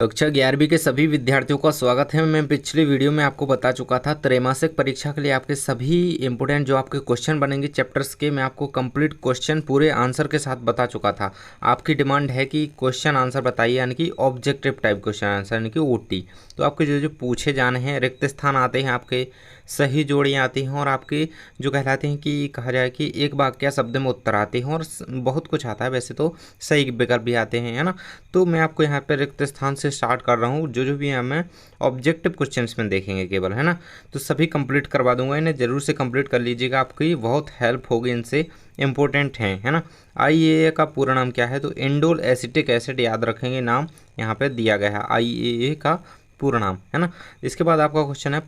कक्षा 11वीं के सभी विद्यार्थियों का स्वागत है। मैं पिछली वीडियो में आपको बता चुका था त्रैमासिक परीक्षा के लिए आपके सभी इंपोर्टेंट जो आपके क्वेश्चन बनेंगे चैप्टर्स के, मैं आपको कंप्लीट क्वेश्चन पूरे आंसर के साथ बता चुका था। आपकी डिमांड है कि क्वेश्चन आंसर बताइए, यानी कि ऑब्जेक्टिव टाइप क्वेश्चन आंसर, यानी कि ओटी। तो आपके जो जो पूछे जाने हैं, रिक्त स्थान आते हैं, आपके सही जोड़ियाँ आती हैं, और आपके जो कहलाते हैं कि कहा जाए कि एक वाक्य शब्द में उत्तर आते हैं, और बहुत कुछ आता है। वैसे तो सही विकल्प भी आते हैं, है ना। तो मैं आपको यहाँ पे रिक्त स्थान से स्टार्ट कर रहा हूँ। जो जो भी हमें ऑब्जेक्टिव क्वेश्चंस में देखेंगे केवल, है ना, तो सभी कंप्लीट करवा दूंगा। इन्हें जरूर से कंप्लीट कर लीजिएगा, आपकी बहुत हेल्प होगी इनसे, इंपॉर्टेंट हैं, है ना। IAA का पूरा नाम क्या है? तो इंडोल एसिटिक एसिड, याद रखेंगे, नाम यहाँ पे दिया गया है IAA का पूरा नाम, है ना। इसके बाद आपका क्वेश्चन है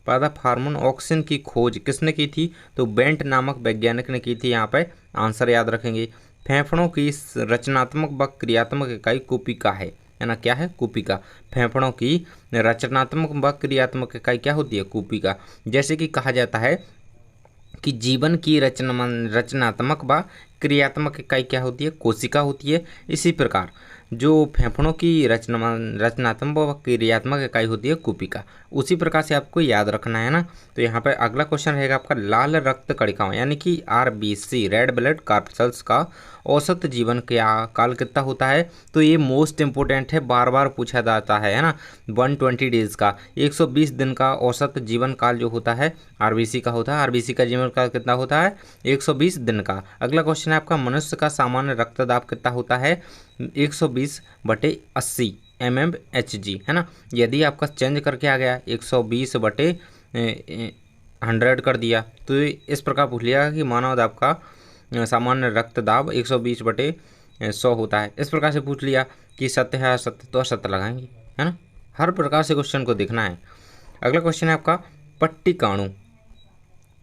पादप हार्मोन ऑक्सिन की खोज किसने की थी? तो बेंट नामक वैज्ञानिक ने की थी। यहाँ पे आंसर याद रखेंगे। फेफड़ों की रचनात्मक व क्रियात्मक इकाई कूपिका है ना। क्या है? कूपिका। फेफड़ों की रचनात्मक व क्रियात्मक इकाई क्या होती है? कूपिका। जैसे कि कहा जाता है कि जीवन की रचनात्मक व क्रियात्मक इकाई क्या होती है? कोशिका होती है। इसी प्रकार जो फेफड़ों की रचनात्मक व क्रियात्मक इकाई होती है कूपिका। उसी प्रकार से आपको याद रखना है ना। तो यहाँ पर अगला क्वेश्चन रहेगा आपका लाल रक्त कणिकाओं, यानी कि RBC, रेड ब्लड कॉर्पसल्स का औसत जीवन क्या काल कितना होता है? तो ये मोस्ट इंपोर्टेंट है, बार बार पूछा जाता है ना। 120 डेज का, 120 दिन का औसत जीवन काल जो होता है RBC का होता है। RBC का जीवन काल कितना होता है? 120 दिन का। अगला क्वेश्चन है आपका मनुष्य का सामान्य रक्तदाब कितना होता है? 120/80 mmHg, है ना। यदि आपका चेंज करके आ गया 120/100 कर दिया, तो इस प्रकार पूछ लिया कि मानव दाब का सामान्य रक्तदाब 120/100 होता है। इस प्रकार से पूछ लिया कि सत्य है असत्य, तो असत्य लगाएंगे, है ना। हर प्रकार से क्वेश्चन को देखना है। अगला क्वेश्चन है आपका पट्टिकाणु,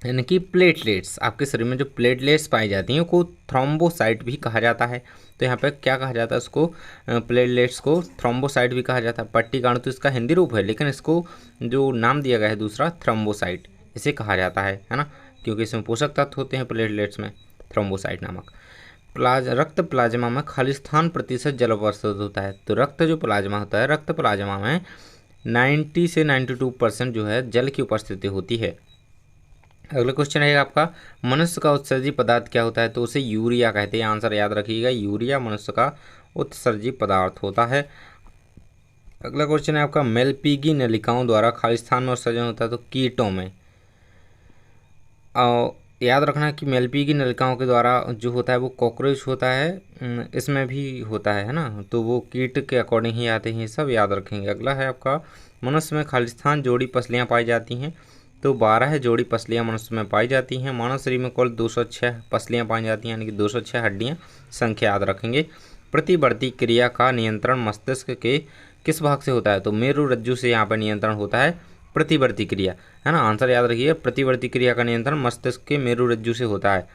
यानी कि प्लेटलेट्स। आपके शरीर में जो प्लेटलेट्स पाई जाती हैं को थ्रोम्बोसाइट भी कहा जाता है। तो यहाँ पे क्या कहा जाता है? उसको प्लेटलेट्स को थ्रोम्बोसाइट भी कहा जाता है। पट्टिकाणु तो इसका हिंदी रूप है, लेकिन इसको जो नाम दिया गया है दूसरा, थ्रोम्बोसाइट, इसे कहा जाता है ना, क्योंकि इसमें पोषक तत्व होते हैं प्लेटलेट्स में, थ्रोम्बोसाइट नामक। रक्त प्लाज्मा में खालिस्तान प्रतिशत जल उपस्थित होता है। तो रक्त जो प्लाज्मा होता है, रक्त प्लाज्मा में 90 से 92% जो है जल की उपस्थिति होती है। अगला क्वेश्चन है आपका मनुष्य का उत्सर्जी पदार्थ क्या होता है? तो उसे यूरिया कहते हैं। आंसर याद रखिएगा, यूरिया मनुष्य का उत्सर्जी पदार्थ होता है। अगला क्वेश्चन है आपका मेलपीगी नलिकाओं द्वारा खालिस्तान में उत्सर्जन होता है, तो कीटों में। याद रखना कि मेलपीगी नलिकाओं के द्वारा जो होता है वो कॉकरोच होता है, इसमें भी होता है ना। तो वो कीट के अकॉर्डिंग ही आते हैं, सब याद रखेंगे। अगला है आपका मनुष्य में खालिस्तान जोड़ी पसलियाँ पाई जाती हैं। तो 12 जोड़ी पसलियाँ मनुष्य में पाई जाती हैं। मानव शरीर में कुल 206 पसलियाँ पाई जाती हैं, यानी कि 206 हड्डियाँ, संख्या याद रखेंगे। प्रतिवर्ती क्रिया का नियंत्रण मस्तिष्क के किस भाग से होता है? तो मेरुरज्जु से यहाँ पर नियंत्रण होता है प्रतिवर्ती क्रिया, है ना। आंसर याद रखिए, प्रतिवर्ती क्रिया का नियंत्रण मस्तिष्क के मेरुरज्जु से होता है।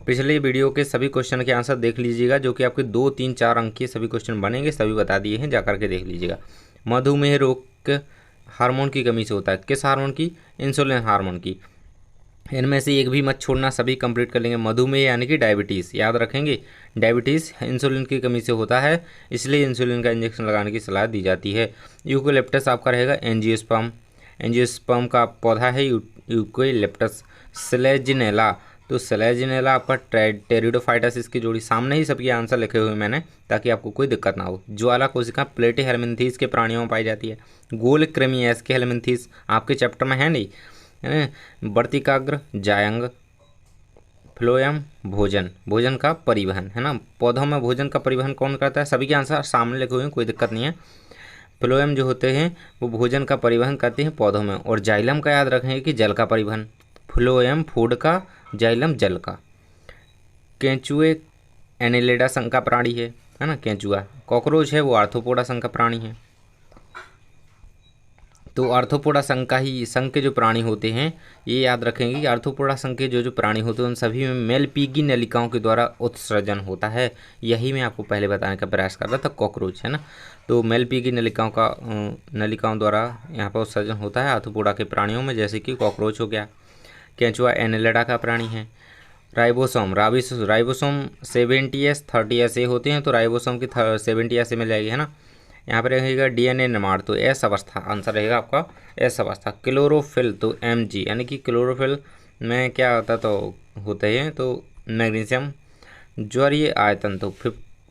पिछले वीडियो के सभी क्वेश्चन के आंसर देख लीजिएगा, जो कि आपके 2, 3, 4 अंक के सभी क्वेश्चन बनेंगे, सभी बता दिए हैं, जा करके देख लीजिएगा। मधुमेह रोग हार्मोन की कमी से होता है। किस हार्मोन की? इंसुलिन हार्मोन की। इनमें से एक भी मत छोड़ना, सभी कंप्लीट कर लेंगे। मधुमेह यानी कि डायबिटीज़, याद रखेंगे। डायबिटीज़ इंसुलिन की कमी से होता है, इसलिए इंसुलिन का इंजेक्शन लगाने की सलाह दी जाती है। यूकेलिप्टस आपका रहेगा एंजियोस्पर्म। एंजियोस्पर्म का पौधा है यूकेलिप्टस। सेलेजिनेला, तो सेलेजिनेला आपका टेरिडोफाइटस, इसकी जोड़ी। सामने ही सबके आंसर लिखे हुए मैंने, ताकि आपको कोई दिक्कत ना हो। ज्वाला कोशिका प्लेटी हेलमिन्थीस के प्राणियों में पाई जाती है। गोल क्रेमियस के हेलमिन्थीस आपके चैप्टर में है नहीं, है ना। वर्तिकाग्र जायंग। फ्लोएम भोजन का परिवहन, है ना। पौधों में भोजन का परिवहन कौन करता है? सभी के आंसर सामने लिखे हुए हैं, कोई दिक्कत नहीं है। फ्लोएम जो होते हैं वो भोजन का परिवहन करते हैं पौधों में। और जाइलम का याद रखेंगे कि जल का परिवहन। फ्लोएम फूड का, जाइलम जल का। केंचुए एनिलेडा संघ का प्राणी है ना, केंचुआ। कॉकरोच है वो आर्थ्रोपोडा संघ का प्राणी है। तो आर्थ्रोपोडा संघ का ही, संघ के जो प्राणी होते हैं, ये याद रखेंगे कि आर्थ्रोपोडा संघ के जो जो प्राणी होते हैं उन सभी में मेलपीगी नलिकाओं के द्वारा उत्सर्जन होता है। यही मैं आपको पहले बताने का प्रयास कर रहा था, कॉकरोच, है ना। तो मेलपीगी नलिकाओं द्वारा यहाँ पर उत्सर्जन होता है आर्थ्रोपोडा के प्राणियों में, जैसे कि कॉकरोच हो गया। केंचुआ एनिलेडा का प्राणी है। राइबोसोम 70S 30S होते हैं, तो राइबोसोम की 70S में जाएगी, है ना। यहाँ पर रहेगा DNA निर्माण, तो एस अवस्था आंसर रहेगा आपका एस अवस्था। क्लोरोफिल तो Mg, यानी कि क्लोरोफिल में क्या होता तो होते हैं तो मैग्नीशियम। ज्वरीय आयतन तो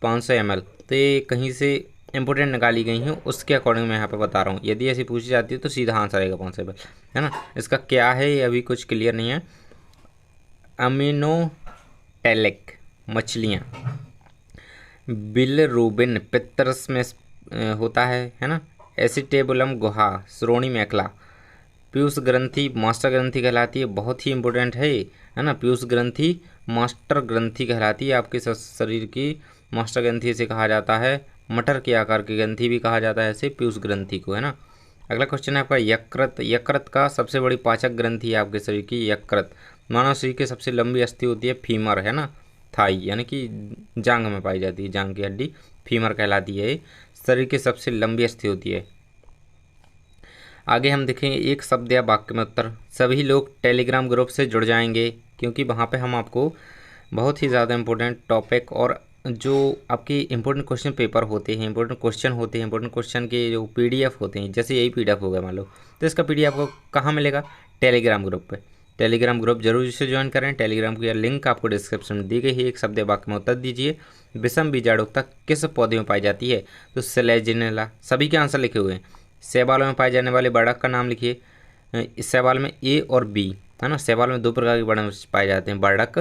500 ml, तो ये कहीं से इंपोर्टेंट निकाली गई हैं, उसके अकॉर्डिंग मैं यहाँ पे बता रहा हूँ। यदि ऐसी पूछी जाती है तो सीधा आंसर आएगा 500 ml, है ना। इसका क्या है ये अभी कुछ क्लियर नहीं है। अमीनोटेलिक मछलियाँ, बिलरूबिन पित्तरस में होता है ना। एसिटेबुलम गुहा, श्रोणी मेखला। पीयूष ग्रंथि मास्टर ग्रंथि कहलाती है, बहुत ही इंपॉर्टेंट है ना। पीयूष ग्रंथि मास्टर ग्रंथि कहलाती है, आपके शरीर की मास्टर ग्रंथि से कहा जाता है। मटर के आकार की ग्रंथि भी कहा जाता है ऐसे पीयूष ग्रंथि को, है ना। अगला क्वेश्चन है आपका यकृत। यकृत का सबसे बड़ी पाचक ग्रंथि है आपके शरीर की यकृत। मानव शरीर की सबसे लंबी अस्थि होती है फीमर, है ना, थाई, यानी कि जांघ में पाई जाती है, जांघ की हड्डी फीमर कहलाती है। शरीर की सबसे लंबी अस्थि होती है। आगे हम देखेंगे एक शब्द या वाक्य में उत्तर। सभी लोग टेलीग्राम ग्रुप से जुड़ जाएंगे, क्योंकि वहाँ पे हम आपको बहुत ही ज़्यादा इंपॉर्टेंट टॉपिक और जो आपके इंपॉर्टेंट क्वेश्चन पेपर होते हैं, इंपॉर्टेंट क्वेश्चन होते हैं, इंपॉर्टेंट क्वेश्चन के जो PDF होते हैं, जैसे यही PDF हो गया मान लो, तो इसका PDF आपको कहाँ मिलेगा? टेलीग्राम ग्रुप पे। टेलीग्राम ग्रुप जरूर इसे ज्वाइन करें। टेलीग्राम की लिंक आपको डिस्क्रिप्शन में दी गई है। एक शब्द वाक्य में उत्तर दीजिए। विषम बीजाणुकता किस पौधे में पाई जाती है? तो सेलेजिनेला। सभी के आंसर लिखे हुए हैं। शैवाल में पाए जाने वाले बड़क का नाम लिखिए। इस शैवाल में A और B, है ना। शैवाल में 2 प्रकार के बड़क पाए जाते हैं, बड़क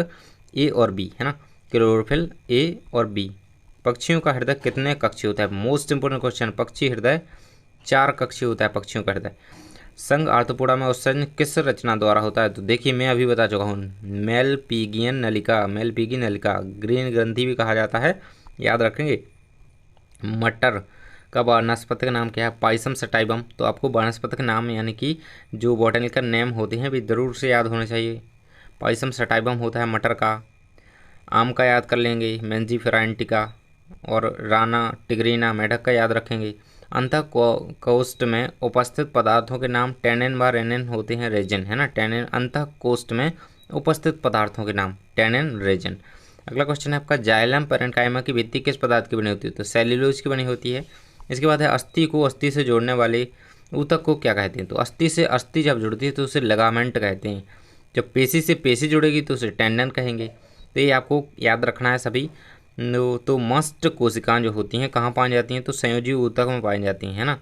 A और B, है ना। क्लोरोफिल A और B। पक्षियों का हृदय कितने कक्षीय होता है? Most important question. पक्षी हृदय 4 कक्षीय होता है, पक्षियों का हृदय। संघ आर्थ्रोपोडा में उत्सर्जन किस रचना द्वारा होता है? तो देखिए मैं अभी बता चुका हूँ, मेलपिगियन नलिका, मेलपिगी नलिका। ग्रीन ग्रंथि भी कहा जाता है, याद रखेंगे। मटर का वानस्पतिक नाम क्या है? पाइसम सटाइबम। तो आपको वानस्पतिक नाम यानी कि जो बॉटनिकल नेम होते हैं भी जरूर से याद होने चाहिए। पाइसम सटाइबम होता है मटर का। आम का याद कर लेंगे, मैंजीफेरा इंडिका। और राना टिग्रीना, मेढक का याद रखेंगे। अंतःकोष्ठ में उपस्थित पदार्थों के नाम टैनिन व रेनिन होते हैं, रेजिन, है ना। टैनिन, अंतःकोष्ठ में उपस्थित पदार्थों के नाम टैनिन, रेजिन। अगला क्वेश्चन है आपका जाइलम पैरेन्काइमा की भित्ति किस पदार्थ की बनी होती है? तो सेल्यूलोज की बनी होती है। इसके बाद है अस्थि को अस्थि से जोड़ने वाले ऊतक को क्या कहते हैं? तो अस्थि से अस्थि जब जुड़ती है तो उसे लिगामेंट कहते हैं। जब पेशी से पेशी जुड़ेगी तो उसे टेंडन कहेंगे। तो ये आपको याद रखना है सभी। तो मस्ट कोशिकाएं जो होती हैं कहाँ पाई जाती हैं? तो संयोजी ऊतक में पाई जाती हैं, है ना।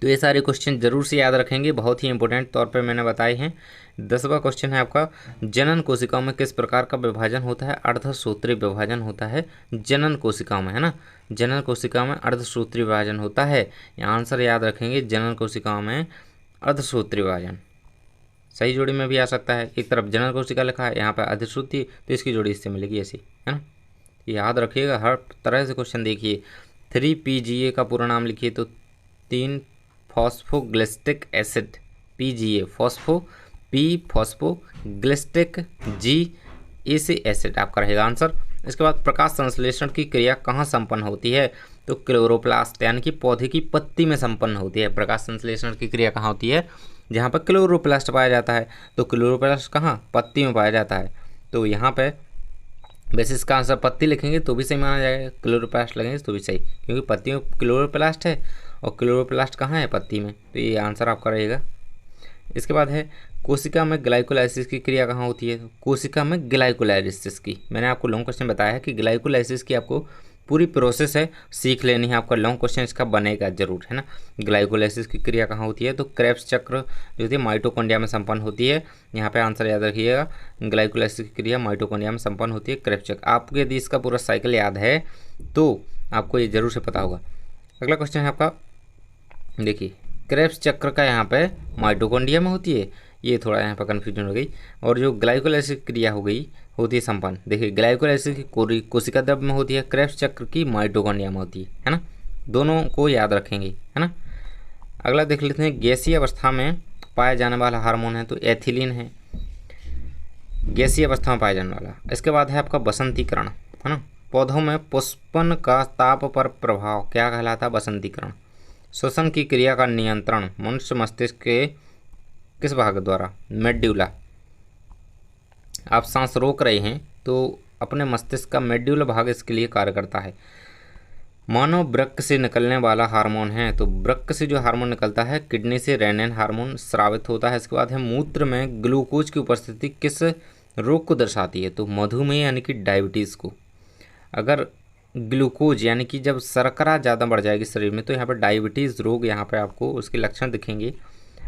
तो ये सारे क्वेश्चन जरूर से याद रखेंगे, बहुत ही इंपॉर्टेंट तौर पे मैंने बताए हैं। 10वां क्वेश्चन है आपका जनन कोशिकाओं में किस प्रकार का विभाजन होता है? अर्धसूत्री विभाजन होता है जनन कोशिकाओं में, है ना। जनन कोशिकाओं में अर्धसूत्री विभाजन होता है। यहाँ आंसर याद रखेंगे, जनन कोशिकाओं में अर्धसूत्री विभाजन। सही जोड़ी में भी आ सकता है, एक तरफ जनन कोशिका लिखा है, यहाँ पर अर्धसूत्री, तो इसकी जोड़ी इससे मिलेगी ऐसी, है ना। याद रखिएगा, हर तरह से क्वेश्चन देखिए। 3PGA का पूरा नाम लिखिए, तो 3 फॉस्फोग्लिस्टिक एसिड, PGA फॉस्फोग्लिस्टिक GAC एसिड आपका रहेगा आंसर। इसके बाद प्रकाश संश्लेषण की क्रिया कहाँ संपन्न होती है? तो क्लोरोप्लास्ट, यानी कि पौधे की पत्ती में संपन्न होती है। प्रकाश संश्लेषण की क्रिया कहाँ होती है? जहाँ पर क्लोरोप्लास्ट पाया जाता है। तो क्लोरोप्लास्ट कहाँ? पत्ती में पाया जाता है। तो यहाँ पे वैसे इसका आंसर पत्ती लिखेंगे तो भी सही माना जाएगा, क्लोरोप्लास्ट लगेंगे तो भी सही, क्योंकि पत्ती में क्लोरोप्लास्ट है और क्लोरोप्लास्ट कहाँ है? पत्ती में। तो ये आंसर आपका रहेगा। इसके बाद है कोशिका में ग्लाइकोलाइसिस की क्रिया कहाँ होती है? कोशिका में ग्लाइकोलाइसिस की, मैंने आपको लॉन्ग क्वेश्चन बताया है कि ग्लाइकोलाइसिस की आपको पूरी प्रोसेस है, सीख लेनी है। आपका लॉन्ग क्वेश्चन इसका बनेगा जरूर, है ना। ग्लाइकोलाइसिस की क्रिया कहाँ होती है? तो क्रेब्स चक्र जो होती है माइटोकॉन्ड्रिया में संपन्न होती है। यहाँ पे आंसर याद रखिएगा, ग्लाइकोलाइसिस की क्रिया माइटोकॉन्ड्रिया में संपन्न होती है, क्रेब्स चक्र। आपको यदि इसका पूरा साइकिल याद है तो आपको ये जरूर से पता होगा। अगला क्वेश्चन है आपका, देखिए क्रेब्स चक्र का यहाँ पे माइटोकॉन्ड्रिया में होती है, ये थोड़ा यहाँ पर कन्फ्यूजन हो गई। और जो ग्लाइकोलाइसिस क्रिया होती है संपन्न, देखिए ग्लाइकोलाइसिस की कोशिका द्रव्य में होती है, क्रेब्स चक्र की माइटोकॉन्ड्रिया में होती है ना। दोनों को याद रखेंगे, है ना। अगला देख लेते हैं, गैसीय अवस्था में पाया जाने वाला हार्मोन है, तो एथिलीन है गैसीय अवस्था में पाया जाने वाला। इसके बाद है आपका बसंतीकरण, है ना। पौधों में पुष्पन का ताप पर प्रभाव क्या कहलाता है? बसंतीकरण। श्वसन की क्रिया का नियंत्रण मनुष्य मस्तिष्क के किस भाग द्वारा? मेड्यूला। आप सांस रोक रहे हैं तो अपने मस्तिष्क का मेड्यूला भाग इसके लिए कार्य करता है। मानव वृक्क से निकलने वाला हार्मोन है, तो वृक्क से जो हार्मोन निकलता है किडनी से रेनिन हार्मोन स्रावित होता है। इसके बाद है मूत्र में ग्लूकोज की उपस्थिति किस रोग को दर्शाती है, तो मधुमेह यानी कि डायबिटीज़ को। अगर ग्लूकोज यानी कि जब शर्करा ज़्यादा बढ़ जाएगी शरीर में तो यहाँ पर डायबिटीज़ रोग यहाँ पर आपको उसके लक्षण दिखेंगे।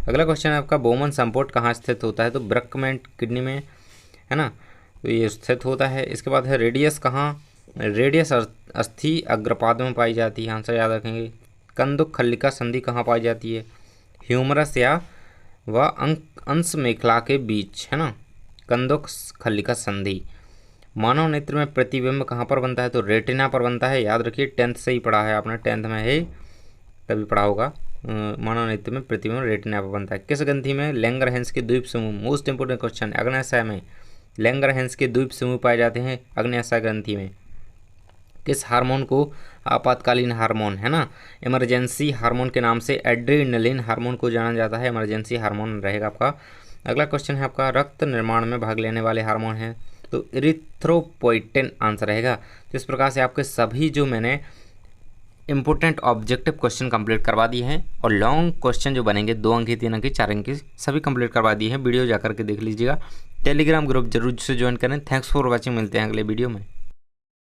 अगला क्वेश्चन है आपका, बोमन संपोर्ट कहाँ स्थित होता है, तो वृक्क में, किडनी में, है ना, तो ये स्थित होता है। इसके बाद है रेडियस कहाँ, रेडियस अस्थि अग्रपाद में पाई जाती है, आंसर याद रखेंगे। कंदुक खल्लिका संधि कहाँ पाई जाती है, ह्यूमरस या व अंश मेखला के बीच, है ना, कंदुक खल्लिका संधि। मानव नेत्र में प्रतिबिंब कहाँ पर बनता है, तो रेटिना पर बनता है, याद रखिए 10th से ही पढ़ा है आपने, 10th में है तभी पढ़ा होगा। मानव नेत्र में प्रतिबिंब रेटिना पर बनता है। किस ग्रंथि में लैंगरहैंस के द्वीप समूह, मोस्ट इंपोर्टेंट क्वेश्चन, अग्न्याशय में लैंगरहैंस के द्वीप समूह पाए जाते हैं अग्न्याशय ग्रंथि में। किस हार्मोन को आपातकालीन हार्मोन, है ना, इमरजेंसी हार्मोन के नाम से एड्रेनलिन हार्मोन को जाना जाता है, इमरजेंसी हार्मोन रहेगा आपका। अगला क्वेश्चन है आपका, रक्त निर्माण में भाग लेने वाले हार्मोन हैं, तो इरिथ्रोपोइटिन आंसर रहेगा। तो इस प्रकार से आपके सभी जो मैंने इंपॉर्टेंट ऑब्जेक्टिव क्वेश्चन कंप्लीट करवा दिए हैं, और लॉन्ग क्वेश्चन जो बनेंगे 2 अंक की, 3 अंक की, 4 अंक की, सभी कंप्लीट करवा दिए हैं। वीडियो जाकर के देख लीजिएगा। टेलीग्राम ग्रुप जरूर से ज्वाइन करें। थैंक्स फॉर वॉचिंग, मिलते हैं अगले वीडियो में।